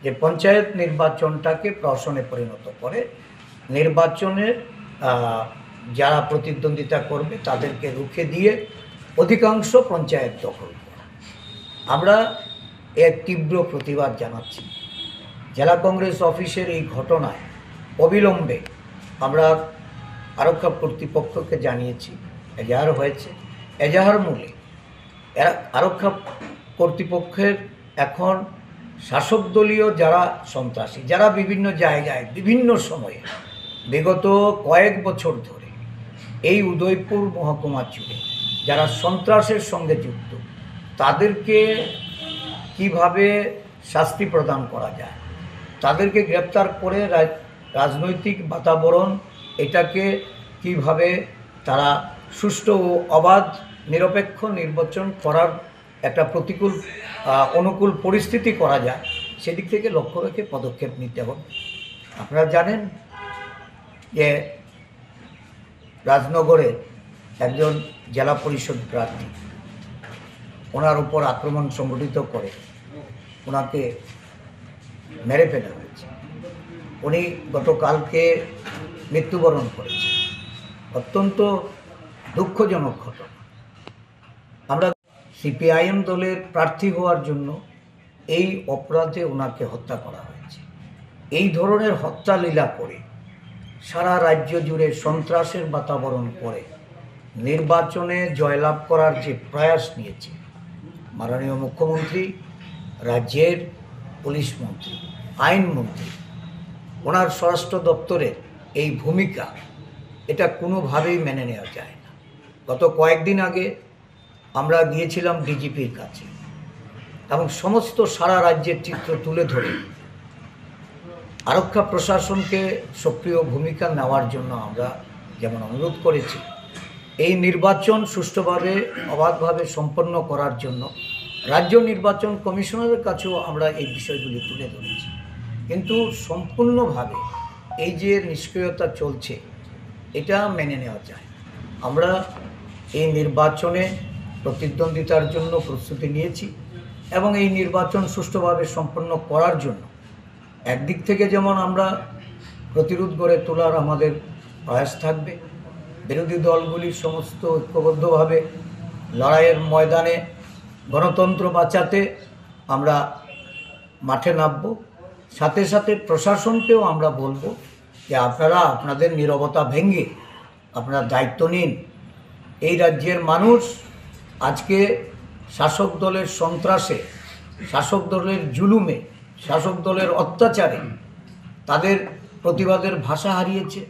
যে পঞ্চায়েত নির্বাচনটাকে প্রহসনে পরিণত করে নির্বাচনের যারা প্রতিদ্বন্দ্বিতা করবে তাদেরকে রুখে দিয়ে অধিকাংশ পঞ্চায়েত দখল করা। আমরা এর তীব্র প্রতিবাদ জানাচ্ছি। জেলা কংগ্রেস অফিসের এই ঘটনায় অবিলম্বে আমরা আরক্ষা কর্তৃপক্ষকে জানিয়েছি, এজাহার হয়েছে। এজাহার মূলে আরক্ষা কর্তৃপক্ষের এখন শাসক দলীয় যারা সন্ত্রাসী, যারা বিভিন্ন জায়গায় বিভিন্ন সময়ে বিগত কয়েক বছর ধরে এই উদয়পুর মহকুমা জুড়ে যারা সন্ত্রাসের সঙ্গে যুক্ত, তাদেরকে কিভাবে শাস্তি প্রদান করা যায়, তাদেরকে গ্রেপ্তার করে রাজনৈতিক বাতাবরণ এটাকে কিভাবে তারা সুষ্ঠু ও অবাধ নিরপেক্ষ নির্বাচন করার একটা অনুকূল পরিস্থিতি করা যায়, সেদিক থেকে লক্ষ্য রেখে পদক্ষেপ নিতে হবে। আপনারা জানেন যে রাজনগরে একজন জেলা পরিষদ প্রার্থী, ওনার উপর আক্রমণ সংগঠিত করে ওনাকে মেরে ফেলা হয়েছে। উনি গতকালকে মৃত্যুবরণ করেছেন। অত্যন্ত দুঃখজনক ঘটনা। আমরা সিপিআইএম দলের প্রার্থী হওয়ার জন্য এই অপরাধে ওনাকে হত্যা করা হয়েছে। এই ধরনের হত্যা লীলা করে সারা রাজ্য জুড়ে সন্ত্রাসের বাতাবরণ করে নির্বাচনে জয়লাভ করার যে প্রয়াস নিয়েছে মাননীয় মুখ্যমন্ত্রী, রাজ্যের পুলিশ মন্ত্রী, আইনমন্ত্রী, ওনার স্বরাষ্ট্র দপ্তরের এই ভূমিকা, এটা কোনোভাবেই মেনে নেওয়া যায় না। গত কয়েকদিন আগে আমরা গিয়েছিলাম ডিজিপির কাছে এবং সমস্ত সারা রাজ্যের চিত্র তুলে ধরে আরক্ষা প্রশাসনকে সক্রিয় ভূমিকা নেওয়ার জন্য আমরা যেমন অনুরোধ করেছি, এই নির্বাচন সুষ্ঠুভাবে অবাধভাবে সম্পন্ন করার জন্য রাজ্য নির্বাচন কমিশনারের কাছেও আমরা এই বিষয়গুলি তুলে ধরেছি। কিন্তু সম্পূর্ণভাবে এই যে নিষ্ক্রিয়তা চলছে, এটা মেনে নেওয়া যায়। আমরা এই নির্বাচনে প্রতিদ্বন্দ্বিতার জন্য প্রস্তুতি নিয়েছি এবং এই নির্বাচন সুষ্ঠুভাবে সম্পন্ন করার জন্য একদিক থেকে যেমন আমরা প্রতিরোধ গড়ে তোলার আমাদের প্রয়াস থাকবে, বিরোধী দলগুলি সমস্ত ঐক্যবদ্ধভাবে লড়াইয়ের ময়দানে গণতন্ত্র বাঁচাতে আমরা মাঠে নামব। সাথে সাথে প্রশাসনকেও আমরা বলবো যে আপনারা আপনাদের নীরবতা ভেঙে আপনারা দায়িত্ব নিন। এই রাজ্যের মানুষ আজকে শাসক দলের সন্ত্রাসে, শাসক দলের জুলুমে, শাসক দলের অত্যাচারে তাদের প্রতিবাদের ভাষা হারিয়েছে।